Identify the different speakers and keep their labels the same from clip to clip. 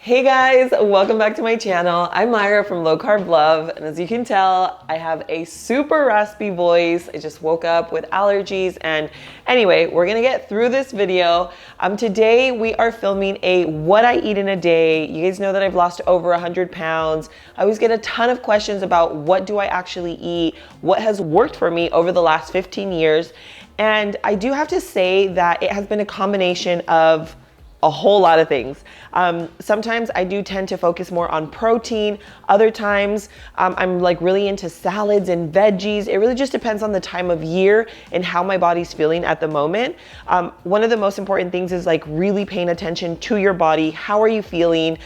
Speaker 1: Hey guys, welcome back to my channel. I'm Myra from Low Carb Love, and as you can tell, I have a super raspy voice. I just woke up with allergies, and anyway, we're gonna get through this video. Today we are filming a what I eat in a day. You guys know that I've lost over 100 pounds. I always get a ton of questions about what do I actually eat, what has worked for me over the last 15 years. And I do have to say that it has been a combination of a whole lot of things. Sometimes I do tend to focus more on protein. Other times I'm like really into salads and veggies. It really just depends on the time of year and how my body's feeling at the moment. One of the most important things is like really paying attention to your body. How are you feeling?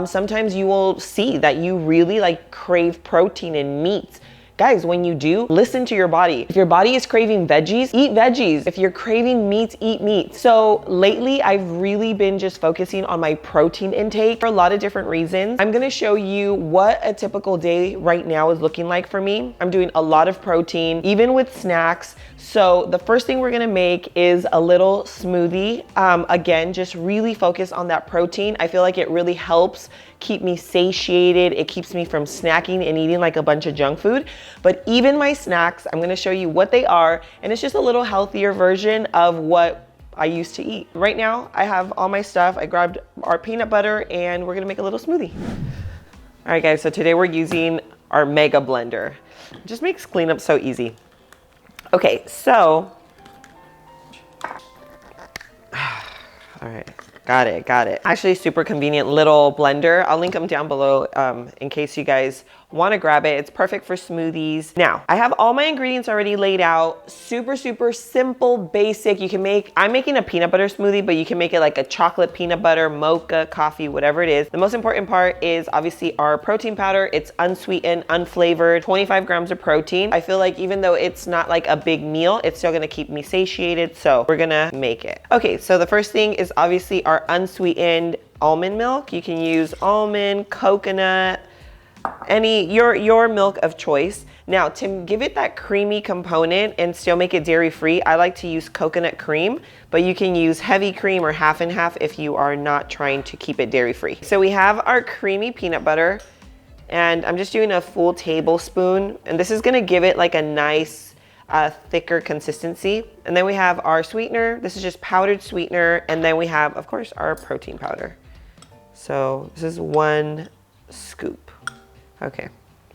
Speaker 1: Sometimes you will see that you really like crave protein and meats. Guys, when you do, listen to your body. If your body is craving veggies, eat veggies. If you're craving meats, eat meat. So lately, I've really been just focusing on my protein intake for a lot of different reasons. I'm gonna show you what a typical day right now is looking like for me. I'm doing a lot of protein, even with snacks. So the first thing we're gonna make is a little smoothie. Again, just really focus on that protein. I feel like it really helps keep me satiated. It keeps me from snacking and eating like a bunch of junk food. But even my snacks, I'm gonna show you what they are, and it's just a little healthier version of what I used to eat. Right now, I have all my stuff. I grabbed our peanut butter and we're gonna make a little smoothie. All right guys, so today we're using our mega blender. It just makes cleanup so easy. Okay, so, all right. Got it. Actually, super convenient little blender. I'll link them down below in case you guys want to grab it. It's perfect for smoothies. Now, I have all my ingredients already laid out. Super simple, basic. You can make, I'm making a peanut butter smoothie, but you can make it like a chocolate peanut butter, mocha, coffee, whatever it is. The most important part is obviously our protein powder. It's unsweetened, unflavored, 25 grams of protein. I feel like even though it's not like a big meal, it's still gonna keep me satiated. So we're gonna make it. Okay, so the first thing is obviously our unsweetened almond milk. You can use almond, coconut, your milk of choice. Now, to give it that creamy component and still make it dairy-free, I like to use coconut cream, but you can use heavy cream or half and half if you are not trying to keep it dairy-free. So we have our creamy peanut butter, and I'm just doing a full tablespoon, and this is gonna give it like a nice thicker consistency. And then we have our sweetener. This is just powdered sweetener. And then we have, of course, our protein powder. So this is 1 scoop. Okay.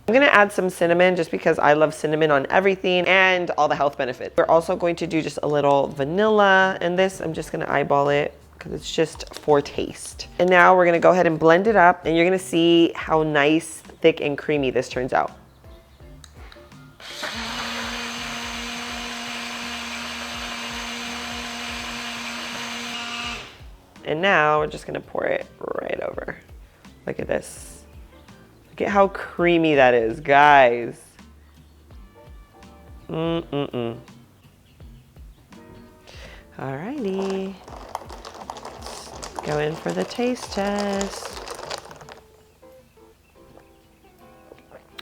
Speaker 1: I'm gonna add some cinnamon just because I love cinnamon on everything and all the health benefits. We're also going to do just a little vanilla in this. I'm just gonna eyeball it because it's just for taste. And now we're gonna go ahead and blend it up, and you're gonna see how nice, thick, and creamy this turns out. And now we're just gonna pour it right over. Look at this. Look at how creamy that is, guys. Alrighty. Go in for the taste test.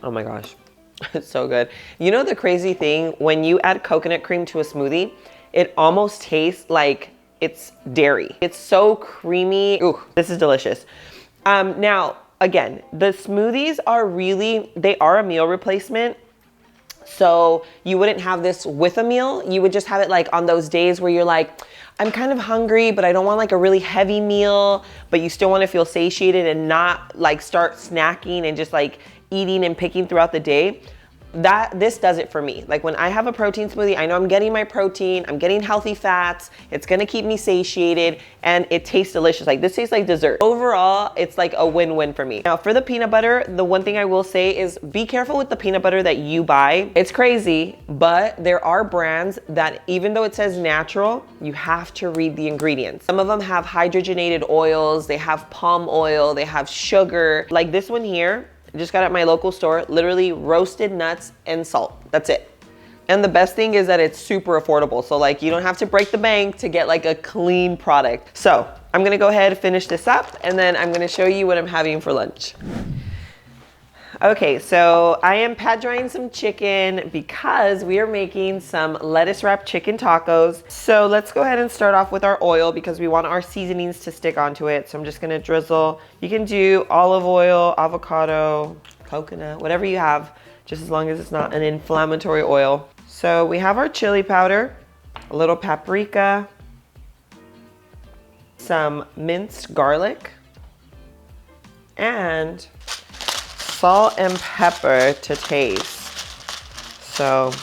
Speaker 1: Oh my gosh, it's so good. You know the crazy thing, when you add coconut cream to a smoothie, it almost tastes like it's dairy. It's so creamy. Ooh, this is delicious. Now, again, the smoothies are really, they are a meal replacement. So you wouldn't have this with a meal. You would just have it like on those days where you're like, I'm kind of hungry, but I don't want like a really heavy meal, but you still want to feel satiated and not like start snacking and just like eating and picking throughout the day. This does it for me. Like when I have a protein smoothie, I know I'm getting my protein, I'm getting healthy fats, it's gonna keep me satiated, and it tastes delicious. Like this tastes like dessert. Overall, it's like a win-win for me. Now for the peanut butter, the one thing I will say is be careful with the peanut butter that you buy. It's crazy, but there are brands that even though it says natural, you have to read the ingredients. Some of them have hydrogenated oils, they have palm oil, they have sugar. Like this one here, I just got at my local store, literally roasted nuts and salt. That's it. And the best thing is that it's super affordable. So like you don't have to break the bank to get like a clean product. So I'm gonna go ahead and finish this up, and then I'm gonna show you what I'm having for lunch. Okay, so I am pat drying some chicken because we are making some lettuce wrapped chicken tacos. So let's go ahead and start off with our oil because we want our seasonings to stick onto it. So I'm just gonna drizzle. You can do olive oil, avocado, coconut, whatever you have, just as long as it's not an inflammatory oil. So we have our chili powder, a little paprika, some minced garlic, and salt and pepper to taste. So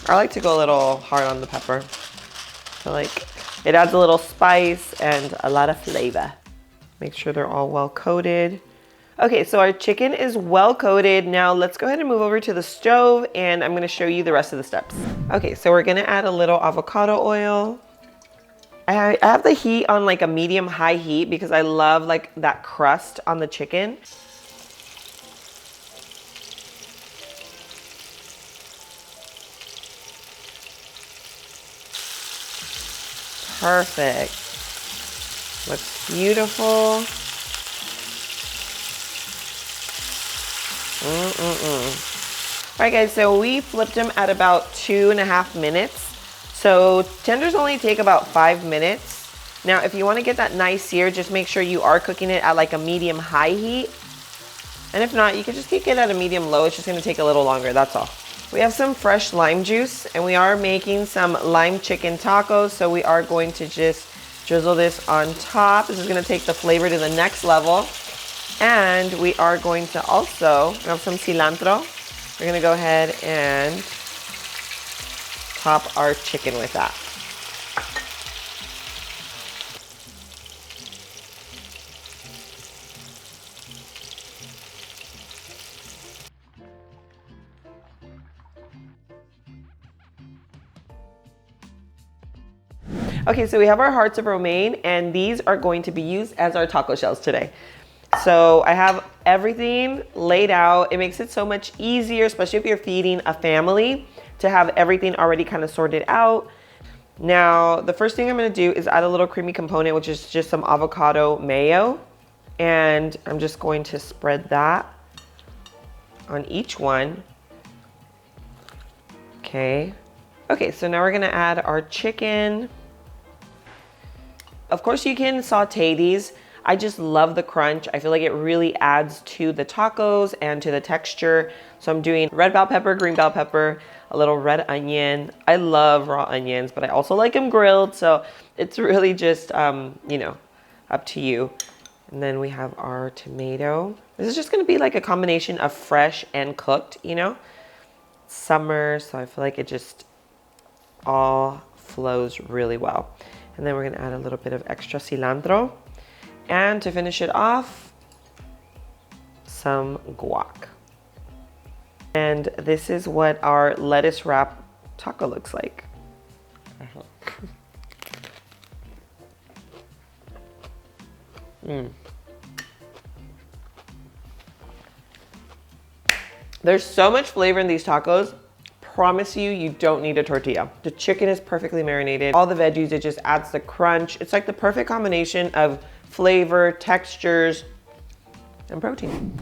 Speaker 1: I like to go a little hard on the pepper. I feel like it adds a little spice and a lot of flavor. Make sure they're all well coated. Okay, so our chicken is well coated. Now let's go ahead and move over to the stove and I'm gonna show you the rest of the steps. Okay, so we're gonna add a little avocado oil. I have the heat on like a medium high heat because I love like that crust on the chicken. Perfect. Looks beautiful. All right guys, so we flipped them at about 2.5 minutes. So tenders only take about 5 minutes. Now, if you want to get that nice sear, just make sure you are cooking it at like a medium high heat. And if not, you can just keep it at a medium low. It's just going to take a little longer, that's all. We have some fresh lime juice and we are making some lime chicken tacos. So we are going to just drizzle this on top. This is going to take the flavor to the next level. And we are going to also have some cilantro. We're going to go ahead and top our chicken with that. Okay, so we have our hearts of romaine and these are going to be used as our taco shells today. So I have everything laid out. It makes it so much easier, especially if you're feeding a family, to have everything already kind of sorted out. Now, the first thing I'm gonna do is add a little creamy component, which is just some avocado mayo. And I'm just going to spread that on each one. Okay. Okay, so now we're gonna add our chicken. Of course, you can saute these. I just love the crunch. I feel like it really adds to the tacos and to the texture. So I'm doing red bell pepper, green bell pepper, a little red onion. I love raw onions, but I also like them grilled. So it's really just, you know, up to you. And then we have our tomato. This is just gonna be like a combination of fresh and cooked, you know? It's summer, so I feel like it just all flows really well. And then we're gonna add a little bit of extra cilantro. And to finish it off, some guac. And this is what our lettuce wrap taco looks like. There's so much flavor in these tacos. Promise you, you don't need a tortilla. The chicken is perfectly marinated. All the veggies, it just adds the crunch. It's like the perfect combination of flavor, textures, and protein.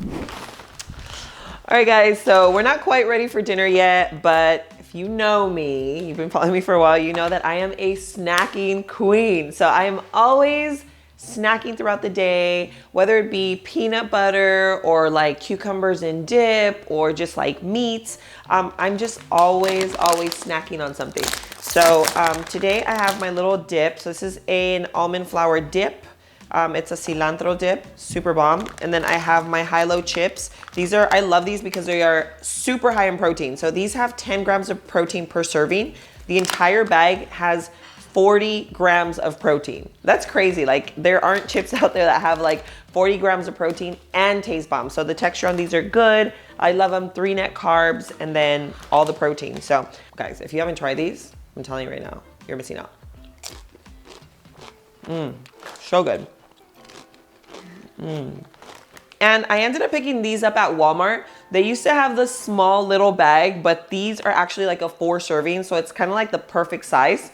Speaker 1: All right guys, so we're not quite ready for dinner yet, but if you know me, you've been following me for a while, you know that I am a snacking queen. So I am always snacking throughout the day, whether it be peanut butter or like cucumbers and dip or just like meats. I'm just always snacking on something. So today I have my little dip. So this is an almond flour dip. It's a cilantro dip, super bomb. And then I have my high-low chips. I love these because they are super high in protein. So these have 10 grams of protein per serving. The entire bag has 40 grams of protein. That's crazy. Like there aren't chips out there that have like 40 grams of protein and taste bomb. So the texture on these are good. I love them, 3 net carbs and then all the protein. So guys, if you haven't tried these, I'm telling you right now, you're missing out. So good. And I ended up picking these up at Walmart. They used to have this small little bag, but these are actually like a 4 serving. So it's kind of like the perfect size.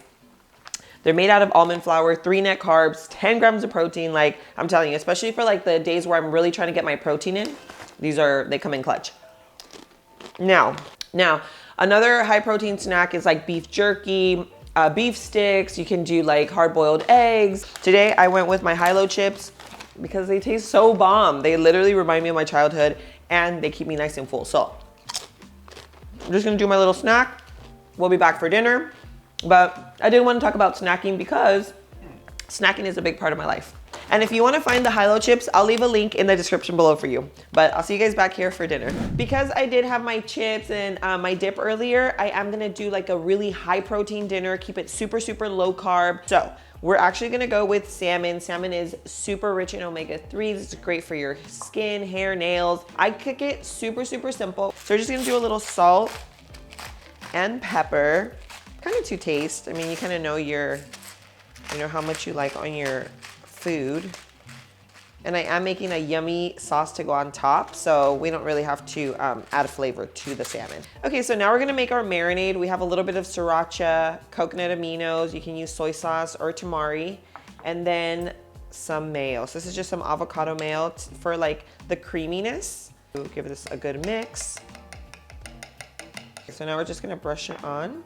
Speaker 1: They're made out of almond flour, 3 net carbs, 10 grams of protein. Like, I'm telling you, especially for like the days where I'm really trying to get my protein in, they come in clutch. Now, another high protein snack is like beef jerky, beef sticks. You can do like hard boiled eggs. Today I went with my high-low chips because they taste so bomb. They literally remind me of my childhood and they keep me nice and full. So I'm just gonna do my little snack. We'll be back for dinner. But I did want to talk about snacking because snacking is a big part of my life. And if you want to find the high-low chips, I'll leave a link in the description below for you. But I'll see you guys back here for dinner. Because I did have my chips and my dip earlier, I am gonna do like a really high protein dinner, keep it super, super low carb. So we're actually gonna go with salmon. Salmon is super rich in omega-3s. It's great for your skin, hair, nails. I cook it super, super simple. So we're just gonna do a little salt and pepper, kind of to taste. I mean, you kind of know how much you like on your food. And I am making a yummy sauce to go on top, so we don't really have to add flavor to the salmon. Okay, so now we're gonna make our marinade. We have a little bit of sriracha, coconut aminos. You can use soy sauce or tamari, and then some mayo. So this is just some avocado mayo for like the creaminess. We'll give this a good mix. So now we're just gonna brush it on.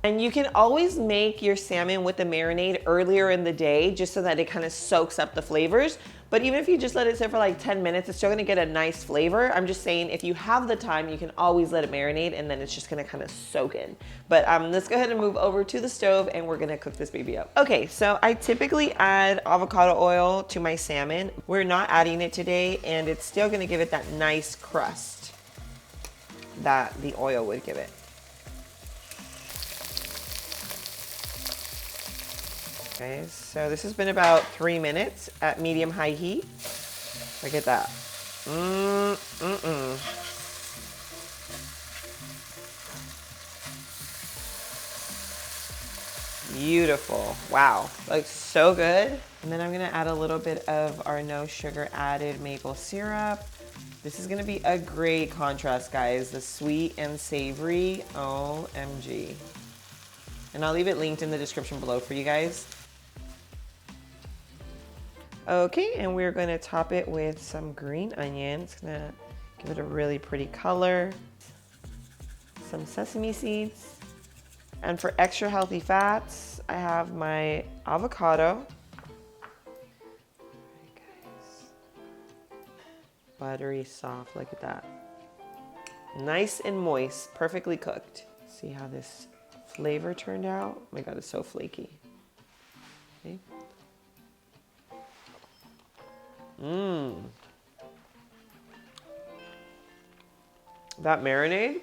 Speaker 1: And you can always make your salmon with the marinade earlier in the day just so that it kind of soaks up the flavors. But even if you just let it sit for like 10 minutes, it's still gonna get a nice flavor. I'm just saying, if you have the time, you can always let it marinate and then it's just gonna kind of soak in. But let's go ahead and move over to the stove and we're gonna cook this baby up. Okay, so I typically add avocado oil to my salmon. We're not adding it today and it's still gonna give it that nice crust that the oil would give it. Okay, so this has been about 3 minutes at medium-high heat. Look at that. Beautiful. Wow, looks so good. And then I'm gonna add a little bit of our no sugar added maple syrup. This is gonna be a great contrast, guys. The sweet and savory, OMG. And I'll leave it linked in the description below for you guys. Okay, and we're gonna top it with some green onion. It's gonna give it a really pretty color. Some sesame seeds. And for extra healthy fats, I have my avocado. Buttery soft, look at that. Nice and moist, perfectly cooked. See how this flavor turned out? Oh my God, it's so flaky. Okay. That marinade,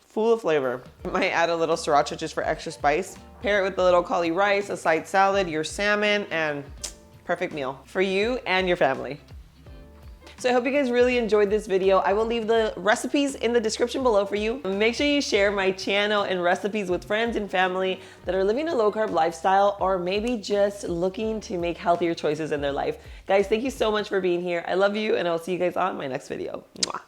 Speaker 1: full of flavor. I might add a little sriracha just for extra spice. Pair it with a little cauli rice, a side salad, your salmon, and perfect meal for you and your family. So I hope you guys really enjoyed this video. I will leave the recipes in the description below for you. Make sure you share my channel and recipes with friends and family that are living a low carb lifestyle or maybe just looking to make healthier choices in their life. Guys, thank you so much for being here. I love you and I'll see you guys on my next video. Mwah.